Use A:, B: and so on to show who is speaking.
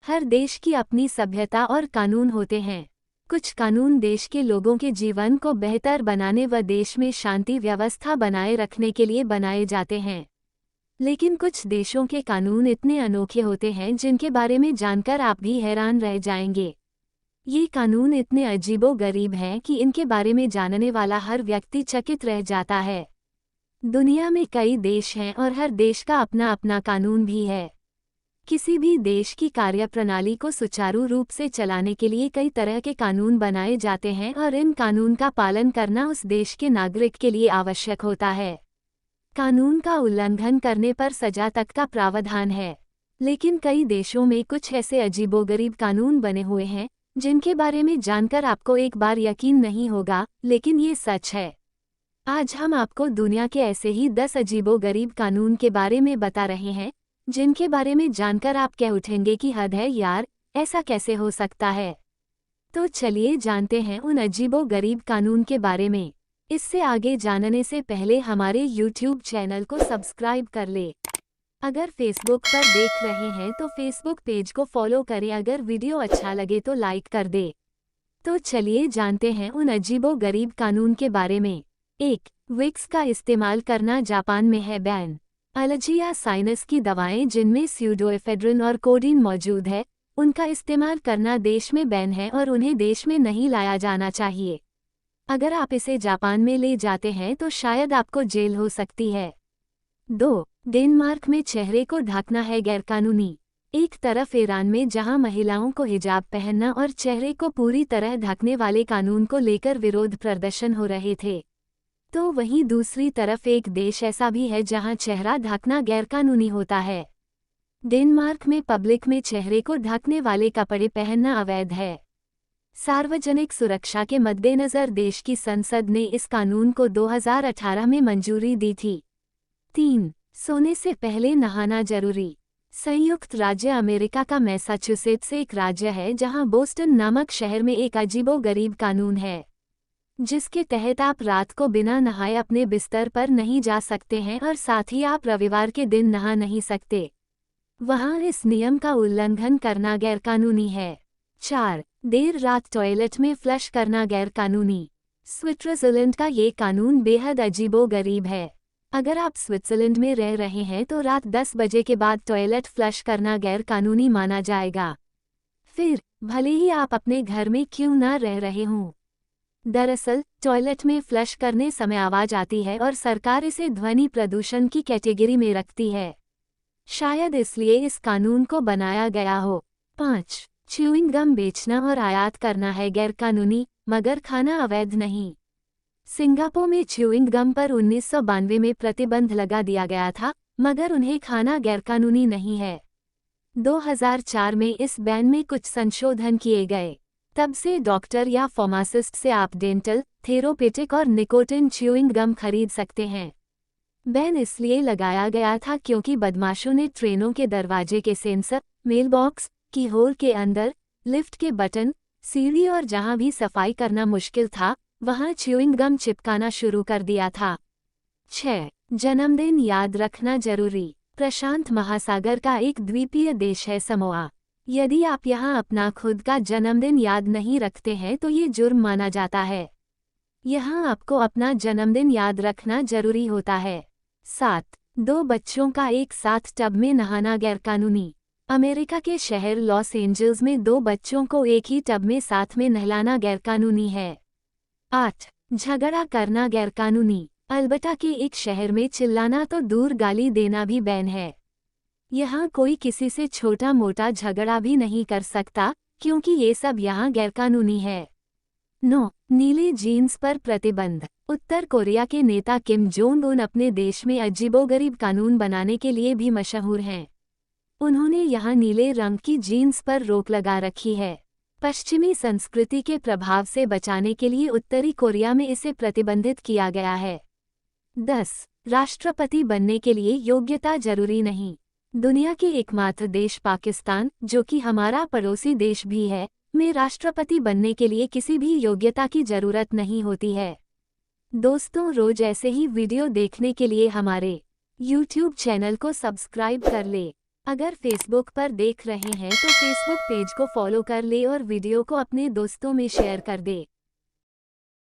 A: हर देश की अपनी सभ्यता और कानून होते हैं। कुछ कानून देश के लोगों के जीवन को बेहतर बनाने व देश में शांति व्यवस्था बनाए रखने के लिए बनाए जाते हैं। लेकिन कुछ देशों के कानून इतने अनोखे होते हैं जिनके बारे में जानकर आप भी हैरान रह जाएंगे। ये कानून इतने अजीबोगरीब हैं कि इनके बारे में जानने वाला हर व्यक्ति चकित रह जाता है। दुनिया में कई देश हैं और हर देश का अपना अपना कानून भी है। किसी भी देश की कार्यप्रणाली को सुचारू रूप से चलाने के लिए कई तरह के कानून बनाए जाते हैं और इन कानून का पालन करना उस देश के नागरिक के लिए आवश्यक होता है। कानून का उल्लंघन करने पर सजा तक का प्रावधान है। लेकिन कई देशों में कुछ ऐसे अजीबोगरीब कानून बने हुए हैं जिनके बारे में जानकर आपको एक बार यकीन नहीं होगा, लेकिन ये सच है। आज हम आपको दुनिया के ऐसे ही 10 अजीबोगरीब कानून के बारे में बता रहे हैं जिनके बारे में जानकर आप कह उठेंगे कि हद है यार, ऐसा कैसे हो सकता है। तो चलिए जानते हैं उन अजीबोगरीब कानून के बारे में। इससे आगे जानने से पहले हमारे YouTube चैनल को सब्सक्राइब कर ले। अगर फेसबुक पर देख रहे हैं तो फेसबुक पेज को फॉलो करें। अगर वीडियो अच्छा लगे तो लाइक कर दे। तो चलिए जानते हैं उन अजीबोगरीब कानून के बारे में। 1. विक्स का इस्तेमाल करना जापान में है बैन। एलर्जी या साइनस की दवाएं जिनमें स्यूडोएफेड्रिन और कोडीन मौजूद है, उनका इस्तेमाल करना देश में बैन है और उन्हें देश में नहीं लाया जाना चाहिए। अगर आप इसे जापान में ले जाते हैं तो शायद आपको जेल हो सकती है। 2. डेनमार्क में चेहरे को ढकना है गैरकानूनी। एक तरफ ईरान में जहां महिलाओं को हिजाब पहनना और चेहरे को पूरी तरह ढकने वाले कानून को लेकर विरोध प्रदर्शन हो रहे थे, तो वहीं दूसरी तरफ एक देश ऐसा भी है जहां चेहरा ढकना गैरकानूनी होता है। डेनमार्क में पब्लिक में चेहरे को ढकने वाले कपड़े पहनना अवैध है। सार्वजनिक सुरक्षा के मद्देनजर देश की संसद ने इस कानून को 2018 में मंजूरी दी थी। 3. सोने से पहले नहाना जरूरी। संयुक्त राज्य अमेरिका का मैसाचुसेट्स एक राज्य है जहां बोस्टन नामक शहर में एक अजीबोगरीब कानून है जिसके तहत आप रात को बिना नहाए अपने बिस्तर पर नहीं जा सकते हैं और साथ ही आप रविवार के दिन नहा नहीं सकते। वहां इस नियम का उल्लंघन करना गैरकानूनी है। 4. देर रात टॉयलेट में फ्लश करना गैरकानूनी। स्विट्जरलैंड का ये कानून बेहद अजीबोगरीब है। अगर आप स्विट्जरलैंड में रह रहे हैं तो रात 10 बजे के बाद टॉयलेट फ्लश करना गैरकानूनी माना जाएगा, फिर भले ही आप अपने घर में क्यों न रह रहे हों। दरअसल टॉयलेट में फ्लश करने समय आवाज आती है और सरकार इसे ध्वनि प्रदूषण की कैटेगरी में रखती है। शायद इसलिए इस कानून को बनाया गया हो। 5. च्यूइंग गम बेचना और आयात करना है गैरकानूनी, मगर खाना अवैध नहीं। सिंगापुर में च्यूइंग गम पर 1992 में प्रतिबंध लगा दिया गया था, मगर उन्हें खाना गैरकानूनी नहीं है। 2004 में इस बैन में कुछ संशोधन किए गए। तब से डॉक्टर या फार्मासिस्ट से आप डेंटल, थेरोपेटिक और निकोटिन च्यूइंग गम खरीद सकते हैं। बैन इसलिए लगाया गया था क्योंकि बदमाशों ने ट्रेनों के दरवाजे के सेंसर, मेलबॉक्स, कीहोल के अंदर, लिफ्ट के बटन, सीढ़ी और जहां भी सफाई करना मुश्किल था वहां च्यूइंग गम चिपकाना शुरू कर दिया था। 6. जन्मदिन याद रखना जरूरी। प्रशांत महासागर का एक द्वीपीय देश है समोआ। यदि आप यहां अपना खुद का जन्मदिन याद नहीं रखते हैं तो ये जुर्म माना जाता है। यहां आपको अपना जन्मदिन याद रखना जरूरी होता है। 7. 2 बच्चों का एक साथ टब में नहाना गैरकानूनी। अमेरिका के शहर लॉस एंजल्स में 2 बच्चों को एक ही टब में साथ में नहलाना गैरकानूनी है। 8. झगड़ा करना गैरकानूनी। अल्बर्टा के एक शहर में चिल्लाना तो दूर गाली देना भी बैन है। यहाँ कोई किसी से छोटा मोटा झगड़ा भी नहीं कर सकता क्योंकि ये सब यहाँ गैरकानूनी है। 9. नीले जीन्स पर प्रतिबंध। उत्तर कोरिया के नेता किम जोंग उन अपने देश में अजीबोगरीब कानून बनाने के लिए भी मशहूर हैं। उन्होंने यहाँ नीले रंग की जीन्स पर रोक लगा रखी है। पश्चिमी संस्कृति के प्रभाव से बचाने के लिए उत्तरी कोरिया में इसे प्रतिबंधित किया गया है। 10. राष्ट्रपति बनने के लिए योग्यता जरूरी नहीं। दुनिया के एकमात्र देश पाकिस्तान, जो कि हमारा पड़ोसी देश भी है, में राष्ट्रपति बनने के लिए किसी भी योग्यता की जरूरत नहीं होती है। दोस्तों, रोज ऐसे ही वीडियो देखने के लिए हमारे YouTube चैनल को सब्सक्राइब कर ले। अगर फेसबुक पर देख रहे हैं तो फेसबुक पेज को फॉलो कर ले और वीडियो को अपने दोस्तों में शेयर कर दे।